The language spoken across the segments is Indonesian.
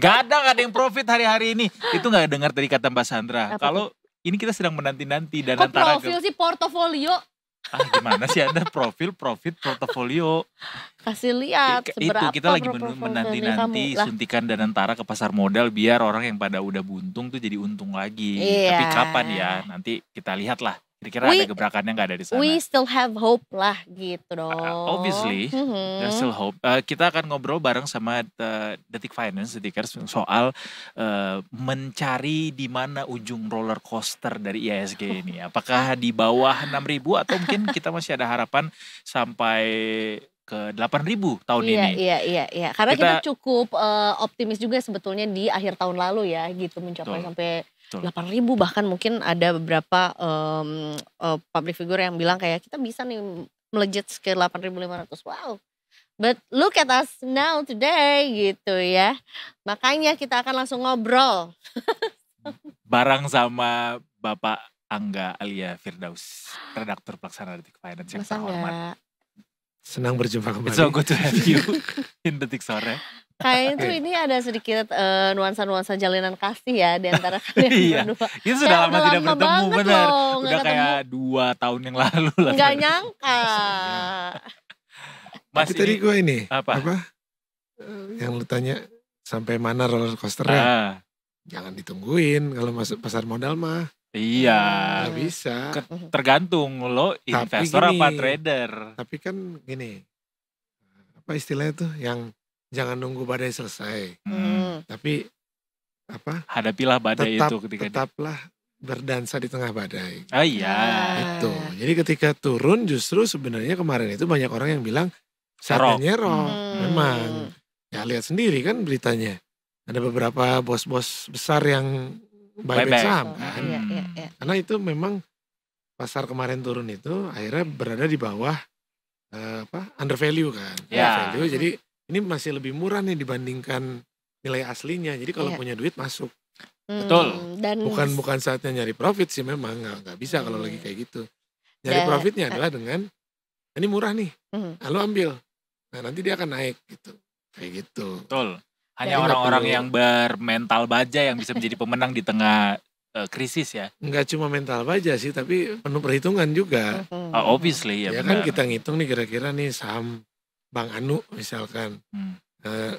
Gak ada yang profit hari-hari ini. Itu gak dengar dari kata Mbak Sandra. Apa Kalau ini kita sedang menanti-nanti dan Kok antara profil sih portofolio? gimana sih Anda profit portofolio. Kasih lihat seberapa Itu kita lagi portofolio menanti-nanti kamu. Lah, suntikan Danantara ke pasar modal biar orang yang pada udah buntung tuh jadi untung lagi. Iya. Tapi kapan ya? Nanti kita lihat lah. Kira-kira ada gebrakannya gak ada di sana? We still have hope lah gitu dong. Obviously, there's still hope. Kita akan ngobrol bareng sama Detik Finance, Detikers soal mencari di mana ujung roller coaster dari IHSG ini. Apakah di bawah 6.000 atau mungkin kita masih ada harapan sampai ke 8.000 tahun ini. Iya. Karena kita cukup optimis juga sebetulnya di akhir tahun lalu ya gitu mencapai sampai 8.000, bahkan mungkin ada beberapa public figure yang bilang kayak kita bisa nih melejit ke 8.500. Wow. But look at us now today gitu ya. Makanya kita akan langsung ngobrol. Bareng sama Bapak Angga Alia Firdaus, redaktur pelaksana Detik Finance yang terhormat. Senang berjumpa kembali. It's so good to have you in Detik Sore. Kayaknya tuh ini ada sedikit nuansa-nuansa jalinan kasih ya di antara kalian berdua. Itu sudah lama tidak bertemu, benar. Udah kayak 2 tahun yang lalu lah. Gak nyangka. Tapi tadi gue ini, apa? Yang lu tanya sampai mana roller coasternya? Jangan ditungguin kalau masuk pasar modal mah. Iya. Gak bisa. Tergantung lo investor apa trader. Tapi kan gini, apa istilahnya tuh yang jangan nunggu badai selesai. Tapi hadapilah badai itu ketika tetaplah berdansa di tengah badai. Iya. Itu. Jadi ketika turun justru sebenarnya kemarin itu banyak orang yang bilang saatnya nyerok. Memang. Ya lihat sendiri kan beritanya. Ada beberapa bos-bos besar yang buyback saham kan. Karena itu memang pasar kemarin turun itu akhirnya berada di bawah under value kan. Under value, jadi ini masih lebih murah nih dibandingkan nilai aslinya. Jadi kalau punya duit masuk. Betul. Dan bukan saatnya nyari profit sih, memang nggak bisa kalau lagi kayak gitu. Nyari profitnya adalah dengan ini murah nih, lalu ambil. Nah nanti dia akan naik gitu, kayak gitu. Betul. Hanya orang-orang yang bermental baja yang bisa menjadi pemenang di tengah krisis ya. Enggak cuma mental baja sih, tapi penuh perhitungan juga. Obviously ya. Kan kita ngitung nih kira-kira nih saham Bang Anu misalkan,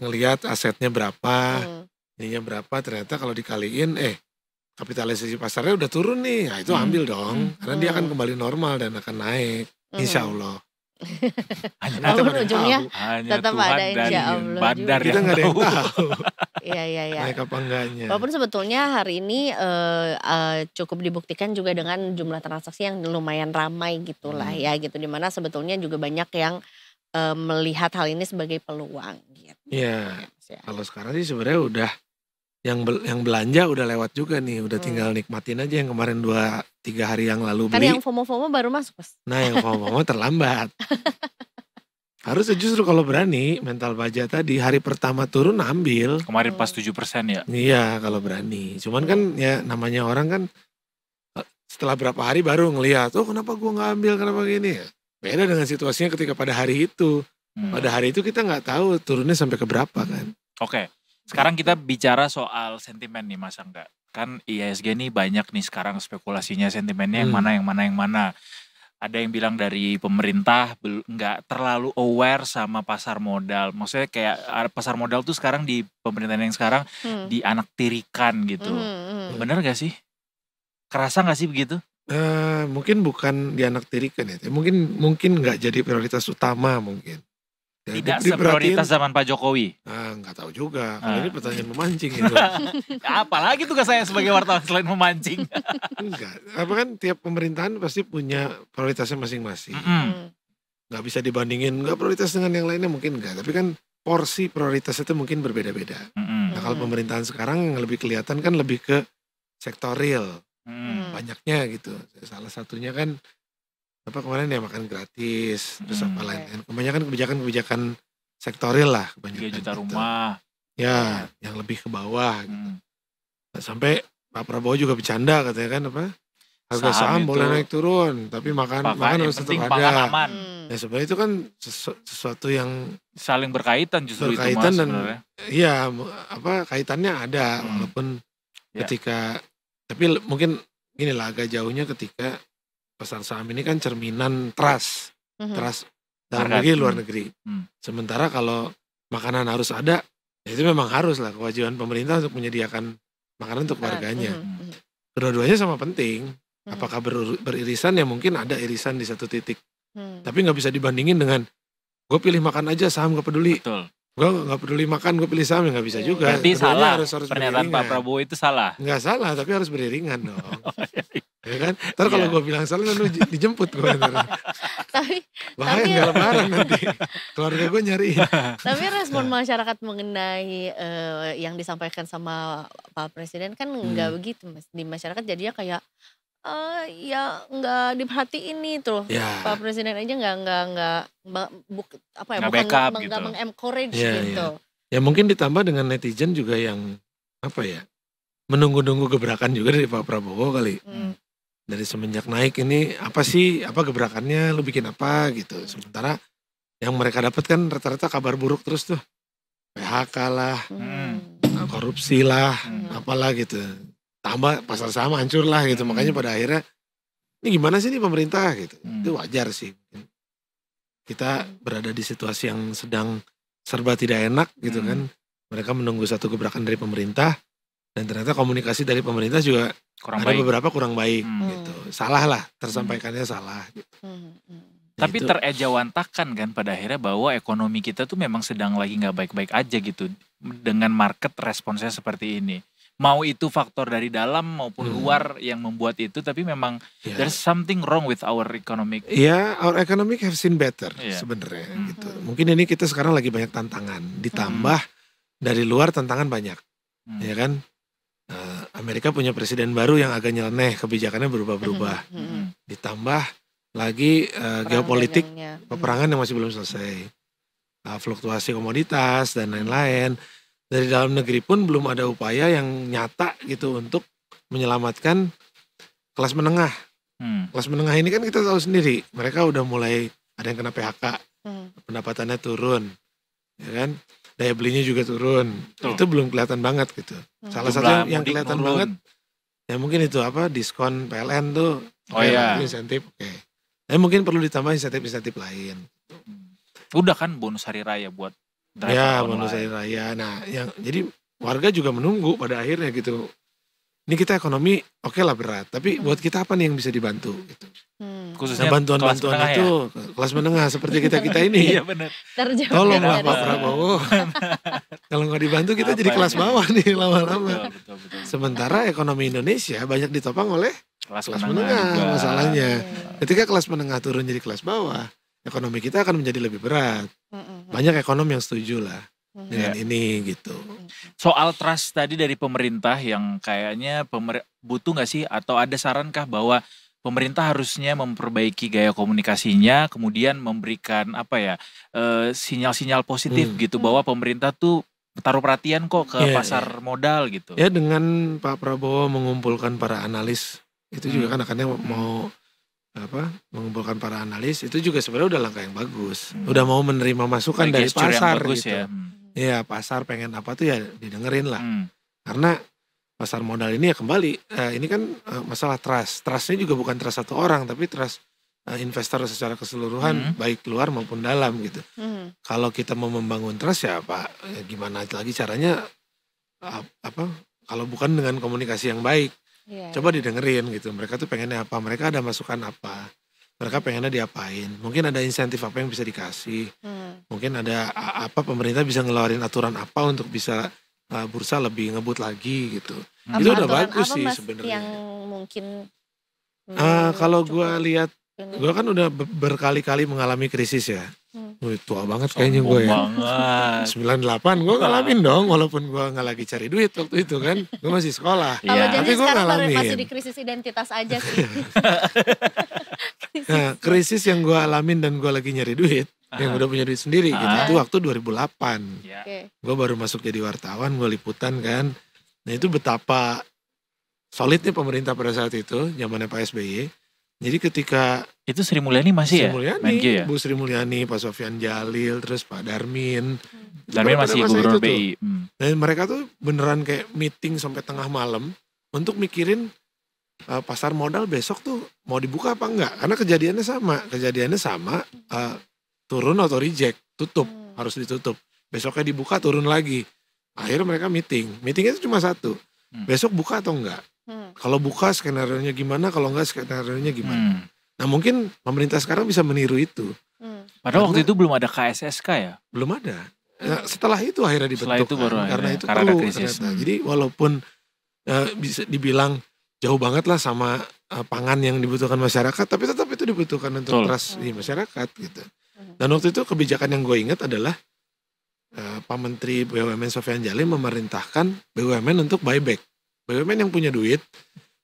ngelihat asetnya berapa, ininya berapa, ternyata kalau dikaliin, kapitalisasi pasarnya udah turun nih, nah itu ambil dong, karena dia akan kembali normal dan akan naik, insya Allah. Walaupun ujungnya tetap ada insya Allah. Bandar kita nggak ada yang tahu. Iya. Naik apa enggaknya. Walaupun sebetulnya hari ini cukup dibuktikan juga dengan jumlah transaksi yang lumayan ramai gitulah ya gitu, dimana sebetulnya juga banyak yang melihat hal ini sebagai peluang gitu. Iya. Kalau sekarang sih sebenarnya udah yang belanja udah lewat juga nih, udah tinggal nikmatin aja yang kemarin 2-3 hari yang lalu beli. Kan yang FOMO baru masuk, Mas. Nah, yang FOMO terlambat. Harusnya justru kalau berani mental baja tadi hari pertama turun ambil. Kemarin pas 7% ya. Iya, kalau berani. Cuman kan ya namanya orang kan setelah berapa hari baru ngelihat, oh kenapa gua nggak ambil, kenapa gini ya. Beda dengan situasinya ketika pada hari itu. Pada hari itu kita nggak tahu turunnya sampai ke berapa kan. Oke. Sekarang kita bicara soal sentimen nih Mas Angga. Kan IHSG nih banyak nih sekarang spekulasinya sentimennya yang mana. Ada yang bilang dari pemerintah nggak terlalu aware sama pasar modal. Maksudnya kayak pasar modal tuh sekarang di pemerintahan yang sekarang dianaktirikan gitu. Bener gak sih? Kerasa gak sih begitu? Mungkin bukan dianaktirikan ya. Mungkin nggak jadi prioritas utama mungkin. Tidak seprioritas zaman Pak Jokowi. Nggak tahu juga. Kalau ini pertanyaan memancing gitu. Apalagi tugas saya sebagai wartawan selain memancing. Enggak. Apa kan tiap pemerintahan pasti punya prioritasnya masing-masing. Nggak bisa dibandingin. Nggak prioritas dengan yang lainnya mungkin enggak. Tapi kan porsi prioritas itu mungkin berbeda-beda. Nah kalau pemerintahan sekarang yang lebih kelihatan kan lebih ke sektoril. Banyaknya gitu. Salah satunya kan apa kemarin ya makan gratis, terus apa lain. Kebanyakan kebijakan sektoril lah. 3 juta rumah. Ya, yang lebih ke bawah. Gitu. Sampai Pak Prabowo juga bercanda katanya kan apa? Harga saham boleh naik turun, tapi makan harus tetap ada. Ya sebenarnya itu kan sesuatu yang saling berkaitan justru berkaitan itu Mas dan sebenarnya. iya kaitannya ada walaupun ketika tapi mungkin gini lah agak jauhnya ketika pasar saham ini kan cerminan trust dalam negeri luar negeri. Sementara kalau makanan harus ada, ya itu memang harus lah kewajiban pemerintah untuk menyediakan makanan untuk warganya. Kedua-duanya sama penting. Apakah beririsan ya mungkin ada irisan di satu titik. Tapi nggak bisa dibandingin dengan gue pilih makan aja saham gak peduli. Betul. Gue gak peduli makan, gue pilih saham ya gak bisa juga. Berarti salah harus pernyataan Pak Prabowo itu salah. Nggak salah, tapi harus beriringan dong. Ya kan? Ntar kalau gue bilang salah, lalu dijemput gue. Bahaya nggak lebaran nanti. Keluarga gue nyariin. Tapi respon masyarakat mengenai yang disampaikan sama Pak Presiden kan nggak begitu Mas. Di masyarakat jadinya kayak ya nggak diperhatiin nih tuh Pak Presiden aja nggak meng-encourage gitu. Ya mungkin ditambah dengan netizen juga yang menunggu-nunggu gebrakan juga dari Pak Prabowo kali. Dari semenjak naik ini apa gebrakannya, lu bikin apa gitu. Sementara yang mereka dapat kan rata-rata kabar buruk terus tuh. PHK lah, korupsi lah, apalah gitu. Tambah pasar saham hancur lah gitu. Makanya pada akhirnya ini gimana sih nih pemerintah gitu. Itu wajar sih. Kita berada di situasi yang sedang serba tidak enak gitu kan. Mereka menunggu satu gebrakan dari pemerintah dan ternyata komunikasi dari pemerintah juga beberapa kurang baik gitu. Salah lah, tersampaikannya salah gitu. Tapi terejawantakan kan pada akhirnya bahwa ekonomi kita tuh memang sedang lagi gak baik-baik aja gitu. Dengan market responsnya seperti ini. Mau itu faktor dari dalam maupun luar yang membuat itu, tapi memang there's something wrong with our economic. Our economic have seen better sebenarnya gitu. Mungkin ini kita sekarang lagi banyak tantangan, ditambah dari luar tantangan banyak, ya kan? Amerika punya presiden baru yang agak nyeleneh, kebijakannya berubah-berubah, ditambah lagi geopolitik, peperangan yang masih belum selesai, fluktuasi komoditas dan lain-lain. Dari dalam negeri pun belum ada upaya yang nyata gitu untuk menyelamatkan kelas menengah. Kelas menengah ini kan kita tahu sendiri, mereka udah mulai ada yang kena PHK, pendapatannya turun, ya kan? Daya belinya juga turun. Itu belum kelihatan banget gitu. Salah satu yang kelihatan banget, ya mungkin itu diskon PLN tuh, insentif, Tapi mungkin perlu ditambah insentif-insentif lain. Udah kan bonus hari raya buat bonus hari raya. Nah, jadi warga juga menunggu pada akhirnya gitu. Ini kita ekonomi oke lah berat, tapi buat kita apa nih yang bisa dibantu gitu. Khususnya bantuan-bantuan itu kelas menengah seperti kita ini. Iya benar. Tolonglah Pak Prabowo. Kalau nggak dibantu kita jadi kelas bawah nih lama-lama. Sementara ekonomi Indonesia banyak ditopang oleh kelas menengah masalahnya. Ketika kelas menengah turun jadi kelas bawah, ekonomi kita akan menjadi lebih berat. Banyak ekonom yang setuju lah dengan ini gitu. Soal trust tadi dari pemerintah yang kayaknya butuh gak sih atau ada sarankah bahwa pemerintah harusnya memperbaiki gaya komunikasinya, kemudian memberikan sinyal-sinyal positif gitu bahwa pemerintah tuh taruh perhatian kok ke pasar modal gitu. Ya dengan Pak Prabowo mengumpulkan para analis itu juga kan akhirnya mau mengumpulkan para analis itu juga sebenarnya udah langkah yang bagus. Udah mau menerima masukan dari pasar gitu. Ya pasar pengen apa tuh ya didengerin lah. Karena pasar modal ini ya kembali ini kan masalah trust. Trustnya juga bukan trust satu orang tapi trust investor secara keseluruhan baik luar maupun dalam gitu. Kalau kita mau membangun trust ya gimana lagi caranya kalau bukan dengan komunikasi yang baik. Coba didengerin gitu, mereka tuh pengennya apa, mereka ada masukan apa, mereka pengennya diapain, mungkin ada insentif apa yang bisa dikasih, mungkin ada pemerintah bisa ngeluarin aturan apa untuk bisa bursa lebih ngebut lagi gitu. Itu udah bagus sih sebenarnya. Yang mungkin kalau gue lihat, gue kan udah berkali-kali mengalami krisis ya. Tua banget kayaknya gue ya. 98 gue ngalamin dong, walaupun gue gak lagi cari duit waktu itu kan. Gue masih sekolah. Kalau jadi sekarang masih di krisis identitas aja sih. Nah, krisis yang gue alamin dan gue lagi nyari duit, yang udah punya duit sendiri gitu. Itu waktu 2008. Gue baru masuk jadi wartawan, gue liputan kan. Nah itu betapa solidnya pemerintah pada saat itu, zamannya Pak SBY. Jadi ketika itu Sri Mulyani masih Sri Mulyani, Menkyu ya? Bu Sri Mulyani, Pak Sofyan Jalil, terus Pak Darmin. Darmin masih gubernur BI. Dan mereka tuh beneran kayak meeting sampai tengah malam untuk mikirin pasar modal besok tuh mau dibuka apa enggak. Karena kejadiannya sama, turun atau reject, tutup, harus ditutup. Besoknya dibuka, turun lagi. Akhirnya mereka meetingnya itu cuma satu, besok buka atau enggak. Kalau buka skenario-nya gimana, kalau enggak skenario-nya gimana. Nah mungkin pemerintah sekarang bisa meniru itu. Padahal waktu itu belum ada KSSK ya? Belum ada. Nah, setelah itu akhirnya dibentuk. Setelah itu baru karena itu karena perlu krisis. ternyata. Jadi walaupun bisa dibilang jauh banget lah sama pangan yang dibutuhkan masyarakat, tapi tetap itu dibutuhkan untuk trust di masyarakat gitu. Dan waktu itu kebijakan yang gue ingat adalah Pak Menteri BUMN Sofyan Jalil memerintahkan BUMN untuk buyback. BUMN yang punya duit,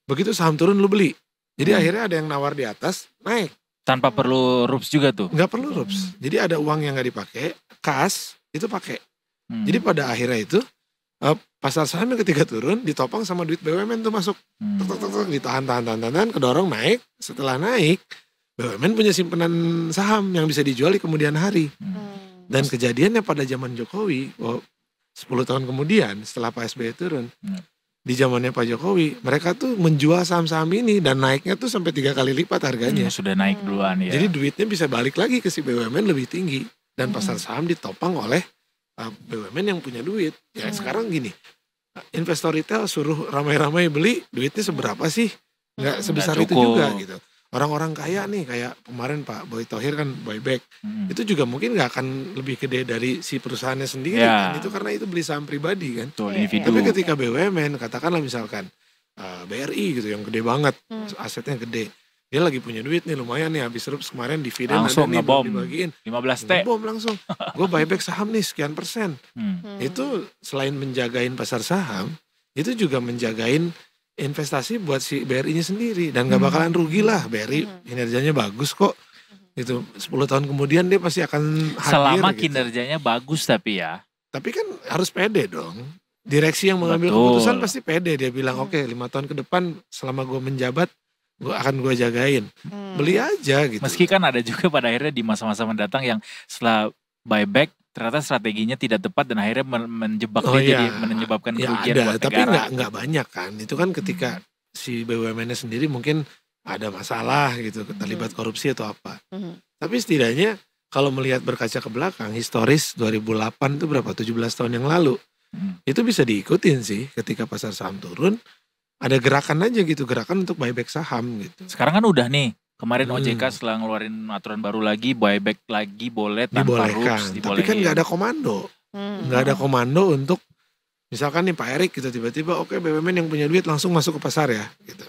begitu saham turun lu beli. Jadi akhirnya ada yang nawar di atas, naik. Tanpa perlu RUPS juga tuh? Nggak perlu RUPS. Jadi ada uang yang nggak dipakai, kas itu pakai. Jadi pada akhirnya itu pasar saham yang ketika turun ditopang sama duit BUMN tuh masuk. Ditahan, kedorong naik. Setelah naik, BUMN punya simpanan saham yang bisa dijual di kemudian hari. Dan kejadiannya pada zaman Jokowi, 10 tahun kemudian setelah Pak SBY turun, di zamannya Pak Jokowi, mereka tuh menjual saham-saham ini dan naiknya tuh sampai 3 kali lipat harganya. Sudah naik duluan ya. Jadi duitnya bisa balik lagi ke si BUMN lebih tinggi. Dan pasar saham ditopang oleh BUMN yang punya duit. Ya sekarang gini, investor retail suruh ramai-ramai beli, duitnya seberapa sih? Nggak sebesar itu juga gitu. Orang-orang kaya nih, kayak kemarin Pak Boy Thohir kan buyback. Itu juga mungkin nggak akan lebih gede dari si perusahaannya sendiri kan. Itu karena itu beli saham pribadi kan. Tapi ketika BUMN, katakanlah misalkan BRI gitu yang gede banget, asetnya gede. Dia lagi punya duit nih lumayan nih, habis RUPS kemarin dividen langsung ada nih ngebom, dibagiin 15T. ngebom langsung. Gue buyback saham nih sekian persen. Itu selain menjagain pasar saham, itu juga menjagain investasi buat si BRI-nya sendiri. Dan gak bakalan rugi lah, BRI kinerjanya bagus kok. Itu 10 tahun kemudian dia pasti akan hadir. Selama gitu. kinerjanya bagus tapi ya. Tapi kan harus pede dong. Direksi yang mengambil keputusan pasti pede. Dia bilang oke, 5 tahun ke depan selama gue menjabat, gue jagain. Beli aja gitu. Meski kan ada juga pada akhirnya di masa-masa mendatang yang setelah buyback ternyata strateginya tidak tepat dan akhirnya menjebak dia jadi menyebabkan kerugian buat tapi negara. Tapi nggak banyak kan. Itu kan ketika si BUMN-nya sendiri mungkin ada masalah gitu, terlibat korupsi atau apa. Tapi setidaknya kalau melihat berkaca ke belakang, historis 2008 itu berapa? 17 tahun yang lalu. Itu bisa diikutin sih ketika pasar saham turun. Ada gerakan aja gitu, gerakan untuk buyback saham gitu. Sekarang kan udah nih, kemarin OJK setelah ngeluarin aturan baru lagi, buyback lagi boleh tanpa RUPS. Tapi kan gak ada komando. Gak ada komando untuk, misalkan nih Pak Erik gitu tiba-tiba oke, BUMN yang punya duit langsung masuk ke pasar ya gitu.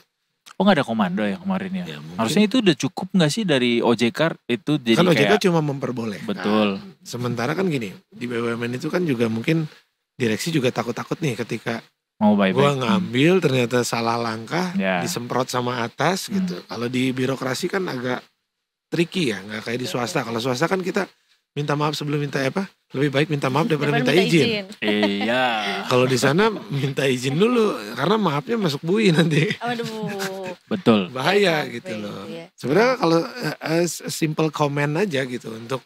Oh gak ada komando ya kemarin ya? Harusnya itu udah cukup gak sih dari OJK itu jadi kan OJK kayak, cuma memperbolehkan. Betul. Sementara kan gini, di BUMN itu kan juga mungkin direksi juga takut-takut nih ketika mau buyback. Gue ngambil ternyata salah langkah, disemprot sama atas gitu. Kalau di birokrasi kan agak tricky ya, nggak kayak di swasta. Kalau swasta kan kita minta maaf sebelum minta apa? Lebih baik minta maaf daripada minta izin. Iya. Kalau di sana minta izin dulu, karena maafnya masuk bui nanti. Aduh. Betul. Bahaya gitu loh. Sebenarnya kalau simple comment aja gitu untuk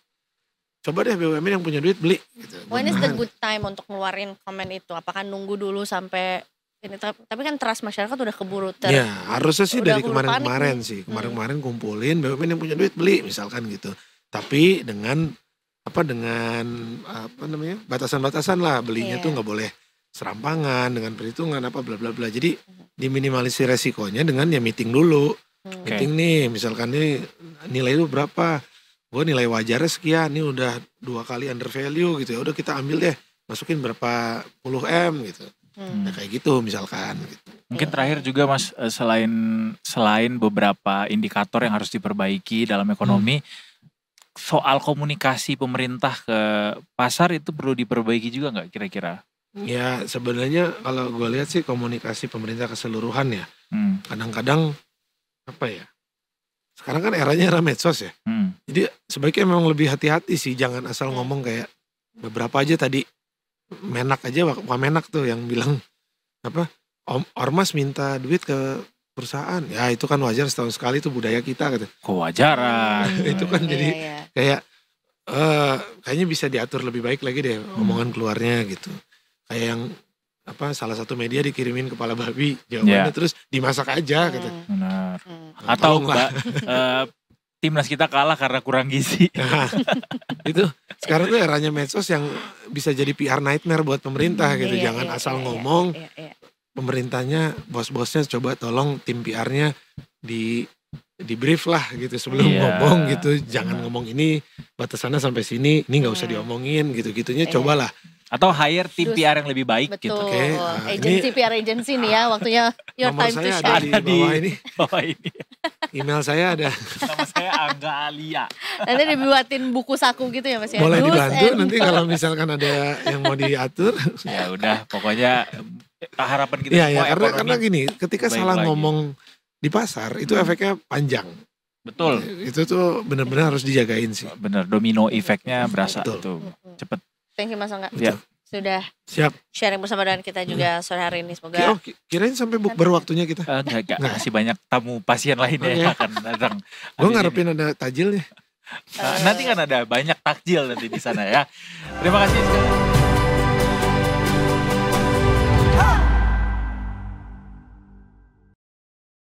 coba deh BUMN yang punya duit beli gitu. When is the good time untuk ngeluarin komen itu? Apakah nunggu dulu sampai ini? Tapi kan trust masyarakat udah keburu ya harusnya sih dari kemarin-kemarin sih. Kemarin-kemarin kumpulin BUMN yang punya duit beli misalkan gitu. Tapi dengan apa namanya? Batasan-batasan lah, belinya tuh nggak boleh serampangan dengan perhitungan apa bla bla bla. Jadi diminimalisir resikonya dengan ya meeting dulu. Meeting nih misalkan nih nilai itu berapa? Gue nilai wajarnya sekian, ini udah 2 kali under value gitu ya, udah kita ambil deh, masukin berapa puluh M gitu. Nah kayak gitu misalkan gitu. Mungkin terakhir juga Mas, selain beberapa indikator yang harus diperbaiki dalam ekonomi, soal komunikasi pemerintah ke pasar itu perlu diperbaiki juga nggak kira-kira? Ya sebenarnya kalau gue lihat sih komunikasi pemerintah keseluruhan ya, kadang-kadang apa ya, sekarang kan eranya era medsos ya. Jadi sebaiknya memang lebih hati-hati sih, jangan asal ngomong kayak beberapa aja tadi Menak aja, Wamenak tuh yang bilang apa, Ormas minta duit ke perusahaan. Ya itu kan wajar setahun sekali, itu budaya kita gitu. Kewajaran. Itu kan jadi kayak kayaknya bisa diatur lebih baik lagi deh omongan keluarnya gitu. Kayak yang salah satu media dikirimin kepala babi jawabannya terus dimasak aja gitu. Benar. Atau timnas kita kalah karena kurang gizi. Nah, itu sekarang tuh eranya medsos yang bisa jadi PR nightmare buat pemerintah gitu. Jangan asal ngomong. Pemerintahnya, bos-bosnya coba tolong tim PR-nya di brief lah gitu sebelum ngomong gitu. Jangan ngomong ini, batasannya sampai sini, ini nggak usah diomongin gitu-gitunya. Cobalah. Atau hire tim PR yang lebih baik. Betul. Gitu. Okay, agensi PR agensi nih ya, waktunya your time to shine. Ada di bawah ini. Email saya ada. Nama saya Angga Alia. Nanti dibuatin buku saku gitu ya Mas ya. Boleh dibantu nanti kalau misalkan ada yang mau diatur. Ya udah, pokoknya harapan kita semua karena gini, ketika salah ngomong di pasar itu efeknya panjang. Betul. Itu tuh benar-benar harus dijagain sih. Benar, domino efeknya berasa tuh. Cepet. Thank you Mas Angga. Ya. Sudah siap sharing bersama dengan kita juga sore hari ini. Semoga kirain sampai bukber waktunya kita. Enggak. Masih banyak tamu pasien lainnya yang akan datang. Gue ngarepin ada tajilnya. Nanti kan ada banyak takjil nanti di sana ya. Terima kasih.